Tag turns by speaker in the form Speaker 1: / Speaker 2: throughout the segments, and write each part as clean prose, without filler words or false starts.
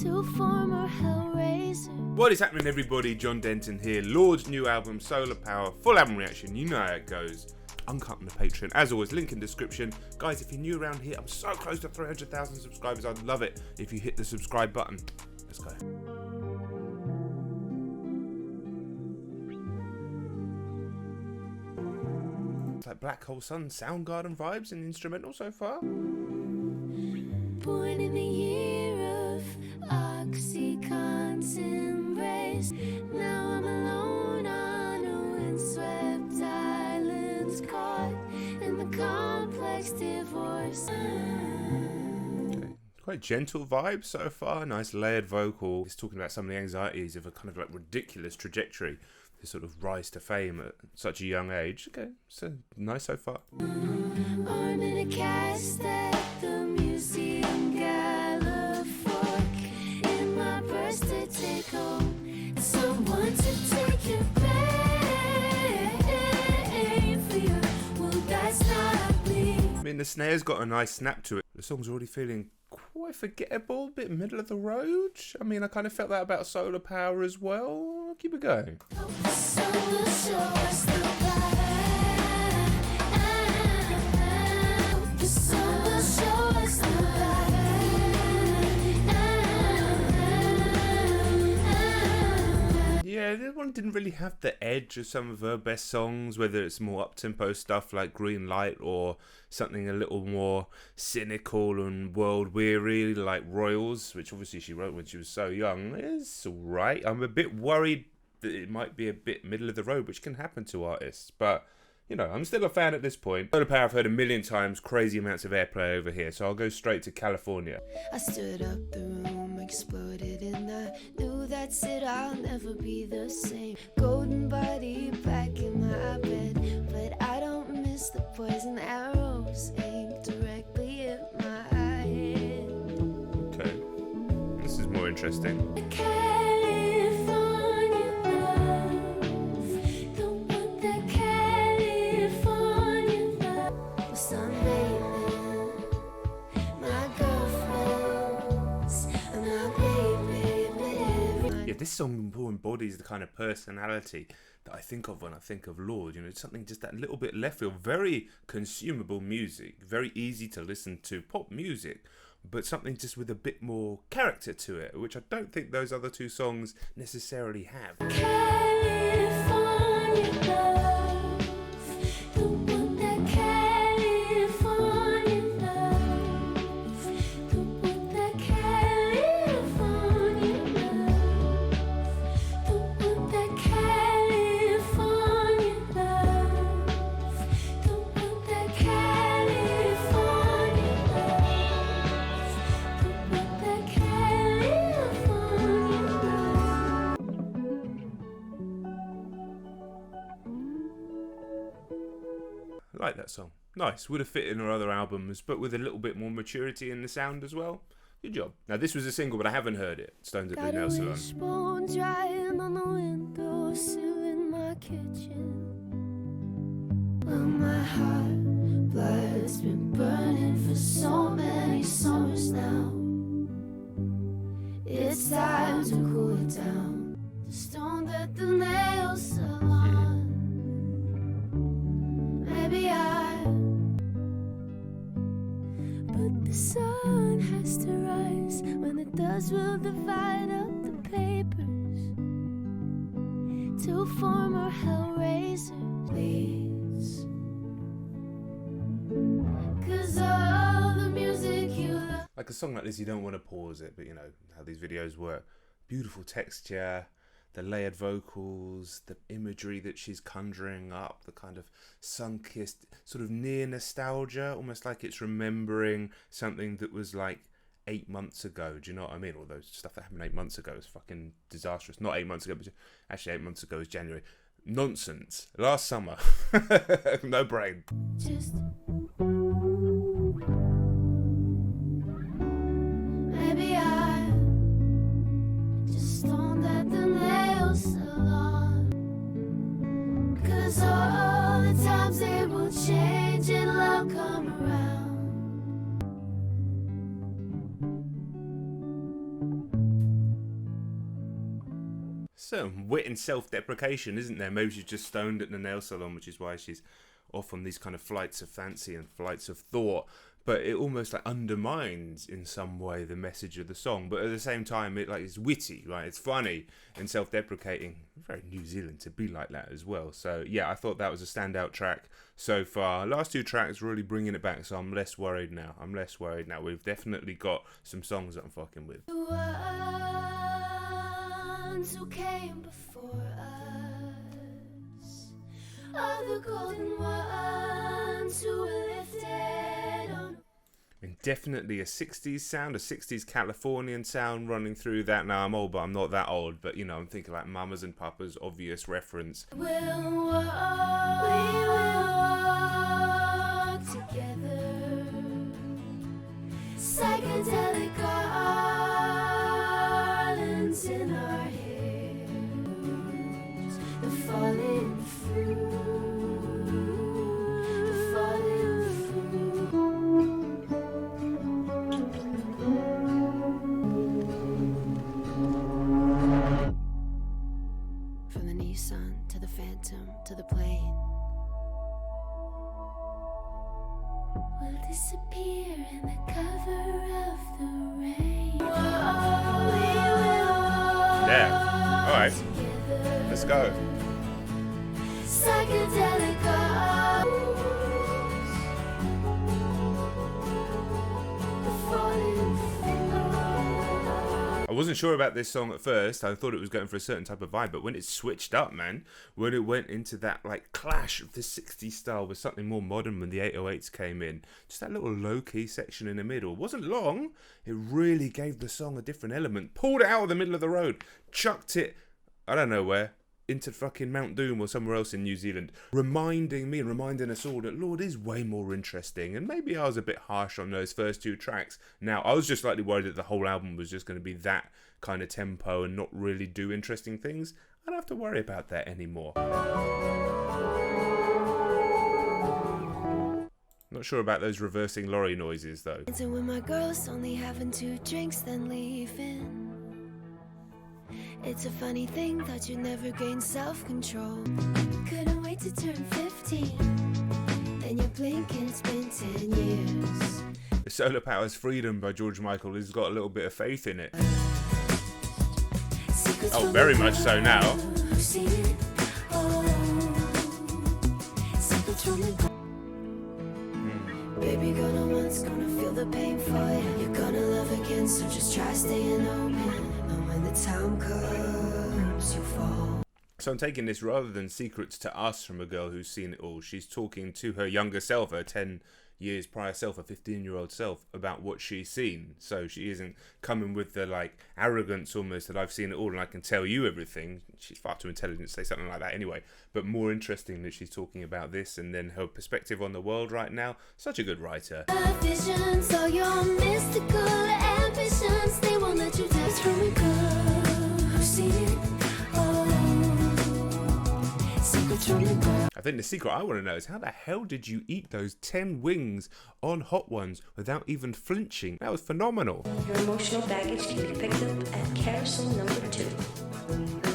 Speaker 1: Two former Hellraisers.
Speaker 2: What is happening, everybody? John Denton here. Lorde's new album, Solar Power, full album reaction. You know how it goes. Uncut on the Patreon. As always, link in description. Guys, if you're new around here, I'm so close to 300,000 subscribers. I'd love it if you hit the subscribe button. Let's go. It's like Black Hole Sun, Soundgarden vibes in the instrumental so far.
Speaker 1: Born in the year of Oxycontin's embrace. Now I'm alone on a windswept island, caught in the complex divorce.
Speaker 2: Okay. Quite gentle vibes so far. Nice layered vocal. It's talking about some of the anxieties of a kind of like ridiculous trajectory to sort of rise to fame at such a young age. Okay, so nice so far.
Speaker 1: Arm in a cast at the museum gala fork in my purse to take home. Someone to take your pain for you. Well, that's not me.
Speaker 2: I mean, the snare's got a nice snap to it. The song's already feeling quite forgettable, a bit middle of the road. I mean, I kind of felt that about Solar Power as well. Keep it going.
Speaker 1: The sun will show us the light. The sun will show us the light.
Speaker 2: Yeah, this one didn't really have the edge of some of her best songs, whether it's more up-tempo stuff like Green Light or something a little more cynical and world-weary like Royals, which obviously she wrote when she was so young. It's alright. I'm a bit worried that it might be a bit middle of the road, which can happen to artists, but you know, I'm still a fan at this point. Solar Power I've heard a million times, crazy amounts of airplay over here, so I'll go straight to California.
Speaker 1: I stood up, the room exploded, and I knew that's it, I'll never be the same. Golden body back in my bed, but I don't miss the poison arrows aimed directly at my head.
Speaker 2: Okay, this is more interesting.
Speaker 1: California love, the one that California love was sunbathing my girlfriends and my baby.
Speaker 2: Yeah, this song more embodies the kind of personality that I think of when I think of Lorde. You know, it's something just that little bit left field, very consumable music, very easy to listen to, pop music, but something just with a bit more character to it, which I don't think those other two songs necessarily have.
Speaker 1: California love, the one that California love, the one that California love, the one that California love, the one that California love, the one that California love.
Speaker 2: I like that song. Nice. Would have fit in her other albums, but with a little bit more maturity in the sound as well. Good job. Now, this was a single, but I haven't heard it. Stones at the
Speaker 1: Got a
Speaker 2: Nail Salon.
Speaker 1: wishbone drying on the windowsill in my kitchen. Well, my heart blood's been burning for so many summers now. It's time to cool it down. The stone at the nail salon. Maybe but the sun has to rise. When it does, we'll divide up the papers. Two former Hellraisers, please. 'Cause all the music you love.
Speaker 2: Like a song like this, you don't want to pause it, but you know how these videos work. Beautiful texture, the layered vocals, the imagery that she's conjuring up, the kind of sun-kissed, sort of near nostalgia, almost like it's remembering something that was like 8 months ago. Do you know what I mean? Although stuff that happened 8 months ago is fucking disastrous. Not 8 months ago, but actually 8 months ago is January. Nonsense. Last summer. No brain.
Speaker 1: Just maybe I just stoned at the nail salon. 'Cause all the times they will change and love come around.
Speaker 2: certain wit and self-deprecation, isn't there? Maybe she's just stoned at the nail salon, which is why she's off on these kind of flights of fancy and flights of thought. But it almost like undermines in some way the message of the song. But at the same time, it like it's witty, right? It's funny and self-deprecating. Very New Zealand to be like that as well. So yeah, I thought that was a standout track so far. Last two tracks really bringing it back, so I'm less worried now. We've definitely got some songs that I'm fucking with.
Speaker 1: The ones who came before us are the golden ones who were lifted on.
Speaker 2: And definitely a 60s sound, a 60s Californian sound running through that. Now I'm old, but I'm not that old. But you know, I'm thinking like Mamas and Papas, obvious reference.
Speaker 1: We will walk together, psychedelic garlands in our hair, the falling fruit, the falling fruit. From the Nissan to the Phantom to the plane, we'll disappear in the cover of the rain.
Speaker 2: Yeah. All right. Let's go.
Speaker 1: Psychedelic garlands, the falling
Speaker 2: I wasn't sure about this song at first. I thought it was going for a certain type of vibe, but when it switched up, man, when it went into that like clash of the 60s style with something more modern when the 808s came in, just that little low-key section in the middle, it wasn't long. It really gave the song a different element. Pulled it out of the middle of the road, chucked it, I don't know where, into fucking Mount Doom or somewhere else in New Zealand, reminding me and reminding us all that Lorde is way more interesting. And maybe I was a bit harsh on those first two tracks. Now, I was just slightly worried that the whole album was just going to be that kind of tempo and not really do interesting things. I don't have to worry about that anymore. Not sure about those reversing lorry noises though.
Speaker 1: And when my girl's only having 2 drinks, then leaving. It's a funny thing that you never gain self-control. Couldn't wait to turn 15. Then you blink and it's been 10 years.
Speaker 2: The Solar Power's Freedom by George Michael has got a little bit of faith in it. Oh, very much so now.
Speaker 1: Baby, gonna once, gonna feel the pain for you. You're gonna love again, so just try staying open. And when the time comes, you fall.
Speaker 2: So I'm taking this rather than secrets to us from a girl who's seen it all. She's talking to her younger self, her 10 years prior self, her 15-year-old self, about what she's seen. So she isn't coming with the like arrogance almost that I've seen it all and I can tell you everything. She's far too intelligent to say something like that anyway. But more interesting that she's talking about this and then her perspective on the world right now. Such a good writer.
Speaker 1: Visions, all your mystical ambitions, they won't let you test from a girl who's seen it all. Secrets from a girl.
Speaker 2: I think the secret I want to know is how the hell did you eat those 10 wings on Hot Ones without even flinching? That was phenomenal.
Speaker 3: Your emotional baggage can be picked up at carousel number 2.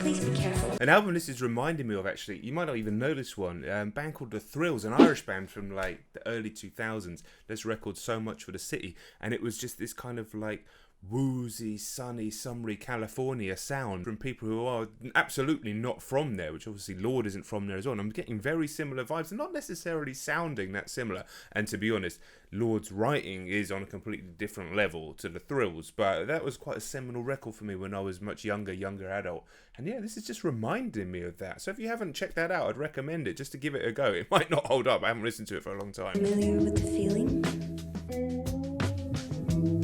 Speaker 3: Please be careful.
Speaker 2: An album this is reminding me of, actually, you might not even know this one, a band called The Thrills, an Irish band from like the early 2000s. This record, So Much for the City, and it was just this kind of like woozy, sunny, summery California sound from people who are absolutely not from there, which obviously Lorde isn't from there as well. And I'm getting very similar vibes, and not necessarily sounding that similar. And to be honest, Lorde's writing is on a completely different level to The Thrills, but that was quite a seminal record for me when I was much younger adult. And yeah, this is just reminding me of that. So if you haven't checked that out, I'd recommend it just to give it a go. It might not hold up. I haven't listened to it for a long time.
Speaker 3: Familiar with the feeling?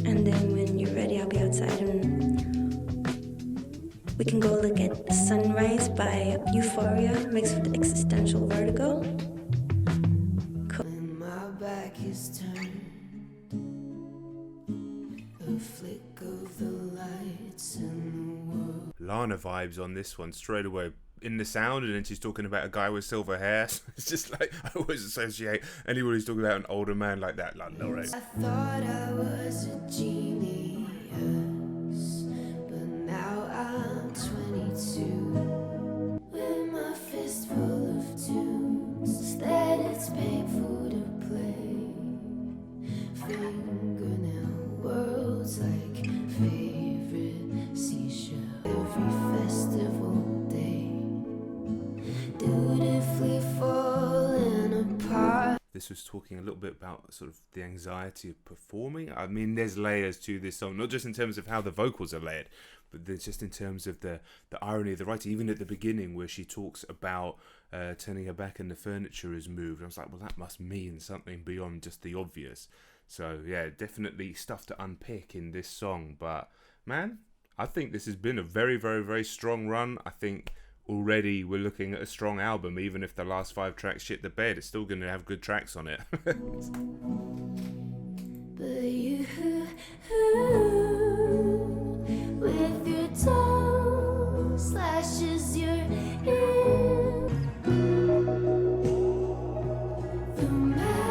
Speaker 3: And then when you're ready, I'll be outside and we can go look at Sunrise by Euphoria mixed with existential vertigo.
Speaker 1: When my back is turned, a flick of the lights in the world.
Speaker 2: Lana vibes on this one straight away in the sound, and then she's talking about a guy with silver hair. So it's just like, I always associate anyone who's talking about an older man like that, like Lorde.
Speaker 1: I thought I was a genius, but now I'm 22. favorite seashell every festival day, dutifully falling apart.
Speaker 2: This was talking a little bit about sort of the anxiety of performing. I mean, there's layers to this song, not just in terms of how the vocals are layered, but there's just in terms of the irony of the writing, even at the beginning where she talks about turning her back and the furniture is moved. I was like, well, that must mean something beyond just the obvious. So yeah, definitely stuff to unpick in this song. But man, I think this has been a very, very, very strong run. I think already we're looking at a strong album. Even if the last 5 tracks shit the bed, it's still going to have good tracks on it.
Speaker 1: But you, with your toe slashes your ear. The man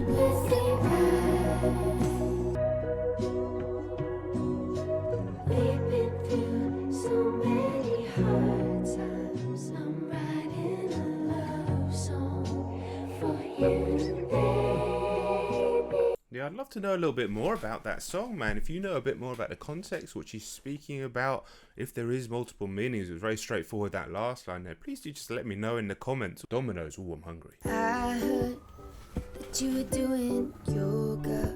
Speaker 1: with the eye. We've been through so many hard times. I'm writing a love song for you, baby.
Speaker 2: Yeah, I'd love to know a little bit more about that song, man. If you know a bit more about the context, what she's speaking about, if there is multiple meanings, it was very straightforward, that last line there. Please do just let me know in the comments. Dominoes, I'm hungry.
Speaker 1: I heard that you were doing yoga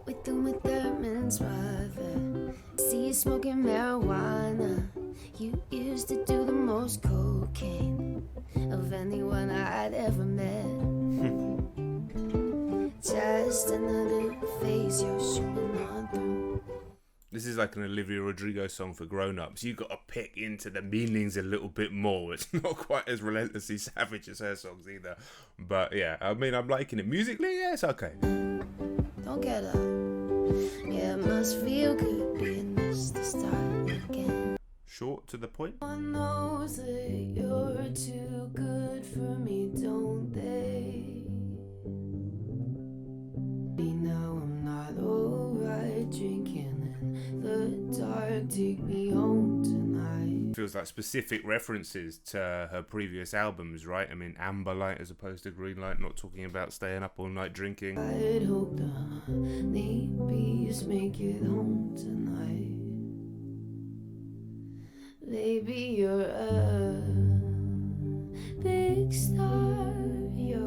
Speaker 1: with Uma Thurman's brother. See you smoking marijuana. You used to do the most cocaine of anyone I'd ever met. Just another phase you're shooting on through.
Speaker 2: This is like an Olivia Rodrigo song for grown-ups. You got to pick into the meanings a little bit more. It's not quite as relentlessly savage as her songs either. But yeah, I mean, I'm liking it. Musically, yeah, it's okay.
Speaker 1: Don't get up. Yeah, it must feel good being this to start again.
Speaker 2: Short to the point.
Speaker 1: One knows that you're too good for me, don't they? Now I'm not alright, drinking in the dark. Take me home tonight.
Speaker 2: Feels like specific references to her previous albums, right? I mean, Amber Light as opposed to Green Light, not talking about staying up all night drinking.
Speaker 1: I'd hope the honeybees make it home tonight. Baby, you're a big star. You're a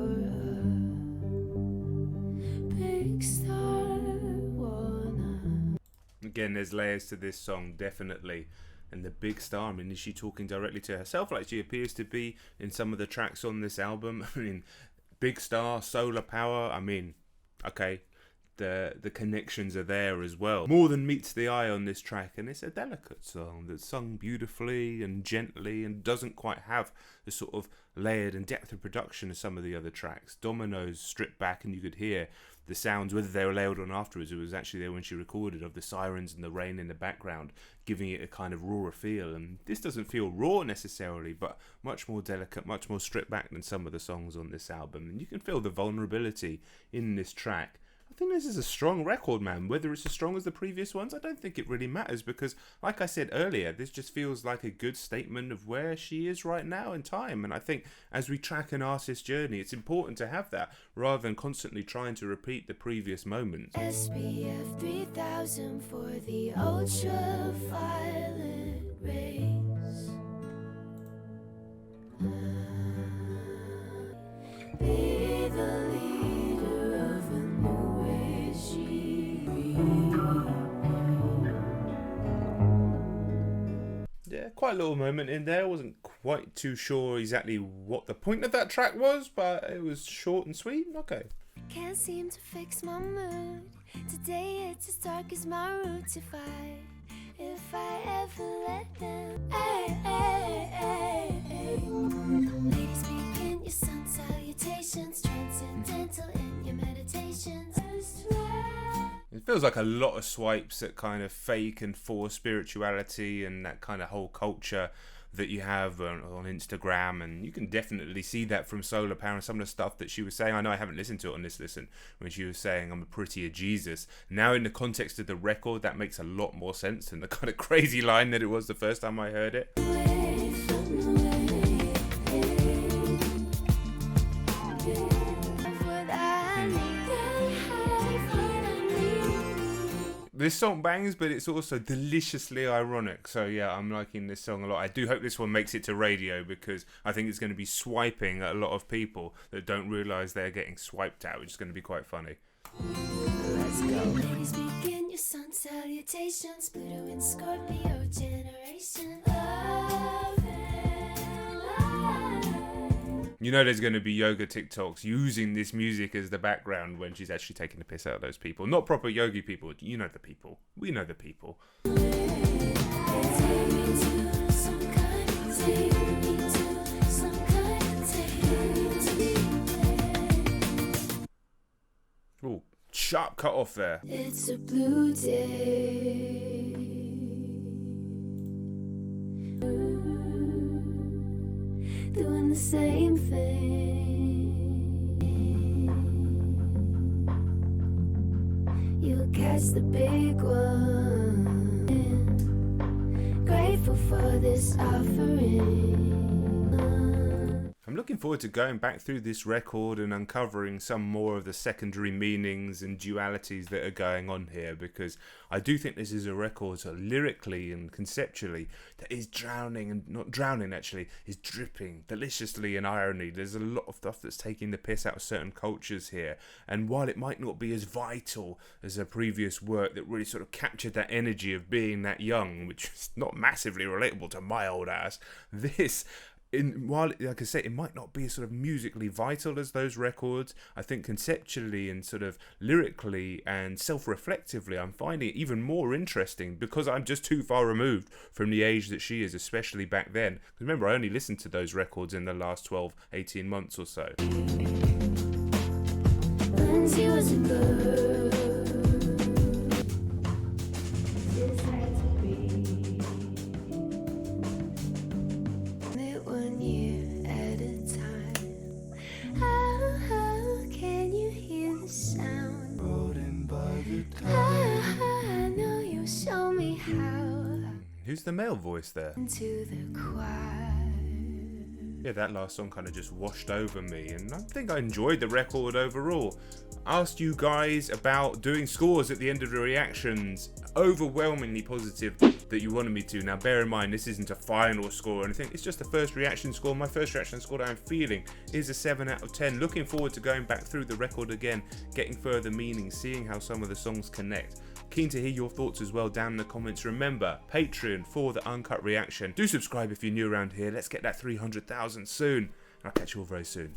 Speaker 1: big star.
Speaker 2: Again, there's layers to this song, definitely. And the big star, I mean, is she talking directly to herself like she appears to be in some of the tracks on this album? I mean, big star, solar power, I mean, okay, the connections are there as well. More than meets the eye on this track, and it's a delicate song that's sung beautifully and gently and doesn't quite have the sort of layered and depth of production as some of the other tracks. Dominoes stripped back and you could hear the sounds, whether they were layered on afterwards, it was actually there when she recorded, of the sirens and the rain in the background, giving it a kind of rawer feel. And this doesn't feel raw necessarily, but much more delicate, much more stripped back than some of the songs on this album. And you can feel the vulnerability in this track. I think this is a strong record, man. Whether it's as strong as the previous ones, I don't think it really matters, because like I said earlier, this just feels like a good statement of where she is right now in time. And I think as we track an artist's journey, it's important to have that rather than constantly trying to repeat the previous moments.
Speaker 1: SPF 3000 for the ultraviolet rays. Be the leader of a new regime.
Speaker 2: Yeah, quite a little moment in there. I wasn't quite too sure exactly what the point of that track was, but it was short and sweet. Okay.
Speaker 1: Can't seem to fix my mood. Today it's as dark as my roots. If I ever let them. Ladies, begin your sun salutations. Transcendental in your meditations.
Speaker 2: It feels like a lot of swipes at kind of fake and forced spirituality and that kind of whole culture that you have on Instagram, and you can definitely see that from Solar Power and some of the stuff that she was saying. I know I haven't listened to it on this listen, when she was saying I'm a prettier Jesus. Now in the context of the record, that makes a lot more sense than the kind of crazy line that it was the first time I heard it. This song bangs, but it's also deliciously ironic. So yeah, I'm liking this song a lot. I do hope this one makes it to radio, because I think it's going to be swiping at a lot of people that don't realise they're getting swiped at, which is going to be quite funny.
Speaker 1: Let's go. Please begin your sun salutations. Pluto and Scorpio generation. Love and light.
Speaker 2: You know there's going to be yoga TikToks using this music as the background when she's actually taking the piss out of those people. Not proper yogi people. You know the people. We know the people. Ooh, sharp cut off there.
Speaker 1: It's a blue day. Doing the same thing. You'll catch the big one. Grateful for this offering.
Speaker 2: I'm looking forward to going back through this record and uncovering some more of the secondary meanings and dualities that are going on here, because I do think this is a record, so lyrically and conceptually, that is drowning, and not drowning actually, is dripping deliciously in irony. There's a lot of stuff that's taking the piss out of certain cultures here, and while it might not be as vital as a previous work that really sort of captured that energy of being that young, which is not massively relatable to my old ass, this... while, like I say, it might not be as sort of musically vital as those records, I think conceptually and sort of lyrically and self-reflectively, I'm finding it even more interesting, because I'm just too far removed from the age that she is, especially back then. Because remember, I only listened to those records in the last 12, 18 months or so.
Speaker 1: When she was a girl.
Speaker 2: Who's the male voice there?
Speaker 1: Into the choir.
Speaker 2: Yeah, that last song kind of just washed over me, and I think I enjoyed the record overall. Asked you guys about doing scores at the end of the reactions. Overwhelmingly positive that you wanted me to. Now bear in mind, this isn't a final score or anything, it's just the first reaction score. My first reaction score that I'm feeling is a 7 out of 10. Looking forward to going back through the record again, getting further meaning, seeing how some of the songs connect. Keen to hear your thoughts as well down in the comments. Remember, Patreon for the uncut reaction. Do subscribe if you're new around here. Let's get that 300,000 soon. I'll catch you all very soon.